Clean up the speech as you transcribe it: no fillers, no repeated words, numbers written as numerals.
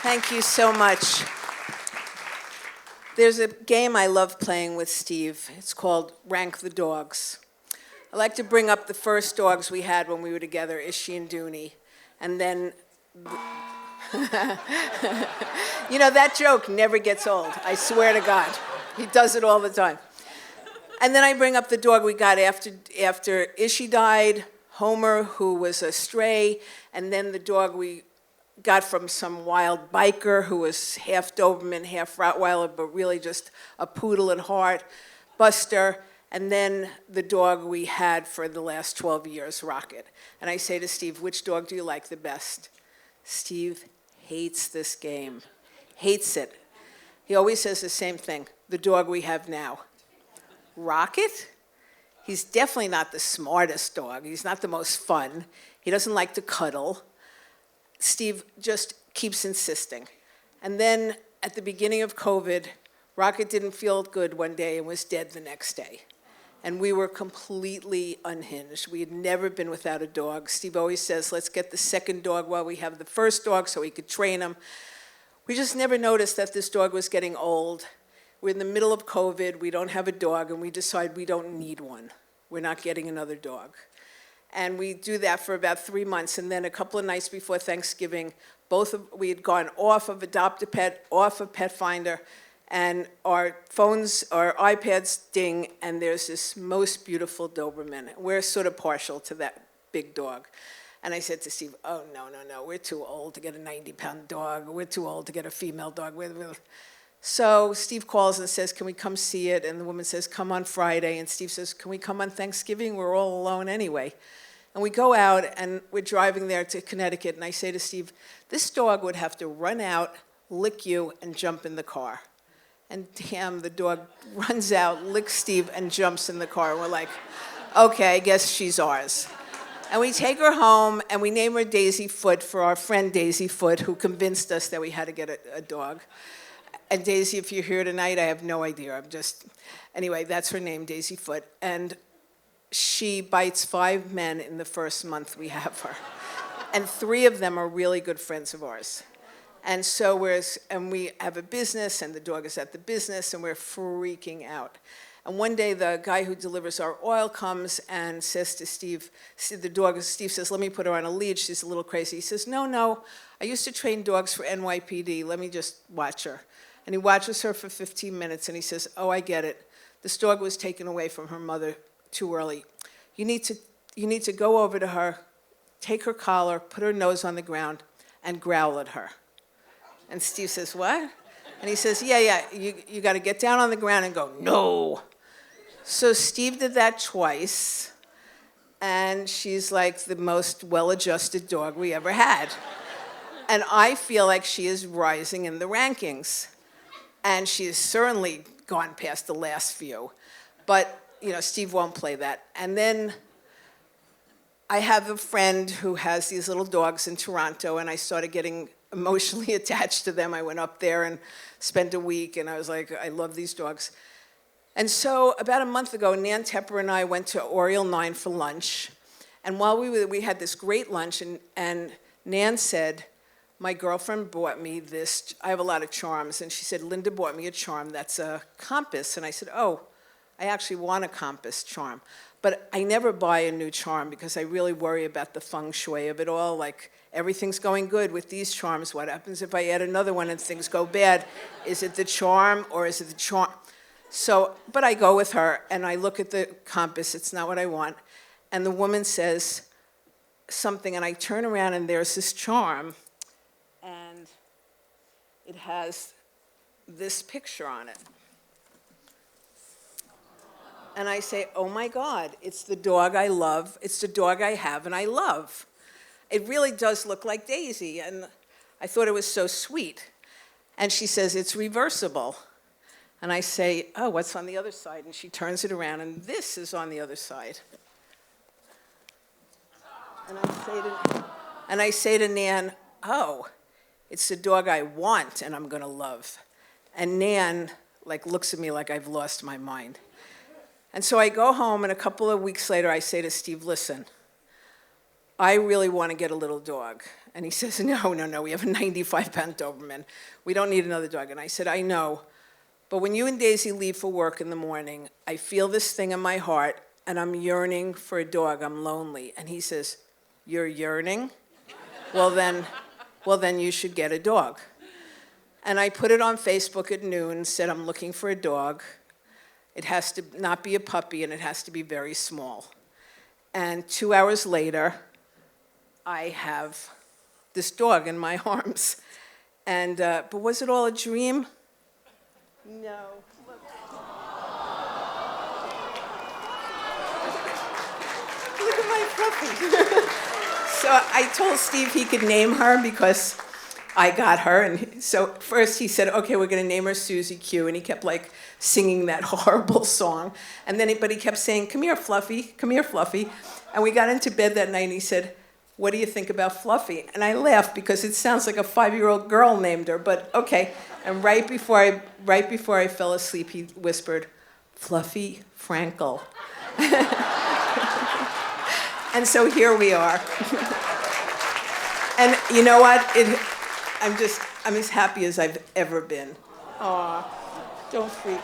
Thank you so much. There's a game I love playing with Steve. It's called Rank the Dogs. I like to bring up the first dogs we had when we were together, Ishi and Dooney. And then, you know, that joke never gets old. I swear to God. He does it all the time. And then I bring up the dog we got after Ishi died, Homer, who was a stray, and then the dog we got from some wild biker who was half Doberman, half Rottweiler, but really just a poodle at heart, Buster, and then the dog we had for the last 12 years, Rocket. And I say to Steve, which dog do you like the best? Steve hates this game, hates it. He always says the same thing, the dog we have now. Rocket? He's definitely not the smartest dog. He's not the most fun. He doesn't like to cuddle. Steve just keeps insisting. And then at the beginning of COVID, Rocket didn't feel good one day and was dead the next day. And we were completely unhinged. We had never been without a dog. Steve always says, let's get the second dog while we have the first dog so we could train him. We just never noticed that this dog was getting old. We're in the middle of COVID, we don't have a dog, and we decide we don't need one. We're not getting another dog. And we do that for about 3 months, and then a couple of nights before Thanksgiving, we had gone off of Adopt-A-Pet, off of Pet Finder, and our phones, our iPads ding, and there's this most beautiful Doberman. We're sort of partial to that big dog. And I said to Steve, oh, no, we're too old to get a 90-pound dog. We're too old to get a female dog. So Steve calls and says, can we come see it? And the woman says, come on Friday. And Steve says, can we come on Thanksgiving? We're all alone anyway. And we go out, and we're driving there to Connecticut, and I say to Steve, this dog would have to run out, lick you, and jump in the car. And damn, the dog runs out, licks Steve, and jumps in the car. And we're like, okay, I guess she's ours. And we take her home, and we name her Daisy Foot for our friend Daisy Foot, who convinced us that we had to get a dog. And Daisy, if you're here tonight, I have no idea. Anyway, that's her name, Daisy Foot. And she bites 5 men in the first month we have her. And 3 of them are really good friends of ours. And so we have a business, and the dog is at the business, and we're freaking out. And one day, the guy who delivers our oil comes and says to Steve, Steve says, let me put her on a lead. She's a little crazy. He says, no, I used to train dogs for NYPD. Let me just watch her. And he watches her for 15 minutes, and he says, oh, I get it. This dog was taken away from her mother too early. You need to go over to her, take her collar, put her nose on the ground, and growl at her. And Steve says, what? And he says, yeah, you got to get down on the ground and go, no. So Steve did that twice, and she's like the most well-adjusted dog we ever had. And I feel like she is rising in the rankings. And she has certainly gone past the last few. But, Steve won't play that. And then I have a friend who has these little dogs in Toronto, and I started getting emotionally attached to them. I went up there and spent a week, and I was like, I love these dogs. And so about a month ago, Nan Tepper and I went to Oriole 9 for lunch. And while we had this great lunch, and Nan said, my girlfriend bought me this, I have a lot of charms, and she said, Linda bought me a charm that's a compass. And I said, oh, I actually want a compass charm. But I never buy a new charm because I really worry about the feng shui of it all. Like, everything's going good with these charms. What happens if I add another one and things go bad? Is it the charm or is it the charm? So, but I go with her, and I look at the compass. It's not what I want. And the woman says something, and I turn around, and there's this charm, and it has this picture on it. And I say, oh my God, it's the dog I love. It's the dog I have and I love. It really does look like Daisy, and I thought it was so sweet. And she says, it's reversible. And I say, oh, what's on the other side? And she turns it around, and this is on the other side. And I say to Nan, oh, it's the dog I want and I'm gonna love. And Nan looks at me like I've lost my mind. And so I go home, and a couple of weeks later I say to Steve, listen, I really want to get a little dog. And he says, no, we have a 95-pound Doberman. We don't need another dog. And I said, I know, but when you and Daisy leave for work in the morning, I feel this thing in my heart, and I'm yearning for a dog. I'm lonely. And he says, you're yearning? Well, then you should get a dog. And I put it on Facebook at noon, said I'm looking for a dog. It has to not be a puppy, and it has to be very small. And 2 hours later, I have this dog in my arms. And, but was it all a dream? No. Look at my Fluffy. So I told Steve he could name her because I got her. And so first he said, okay, we're going to name her Susie Q. And he kept like singing that horrible song. And then but he kept saying, come here, Fluffy, come here, Fluffy. And we got into bed that night and he said, what do you think about Fluffy? And I laughed because it sounds like a 5-year-old girl named her, but okay. And right before I fell asleep, he whispered, Fluffy Frankel. And so here we are. And you know what? I'm as happy as I've ever been. Aw, don't freak.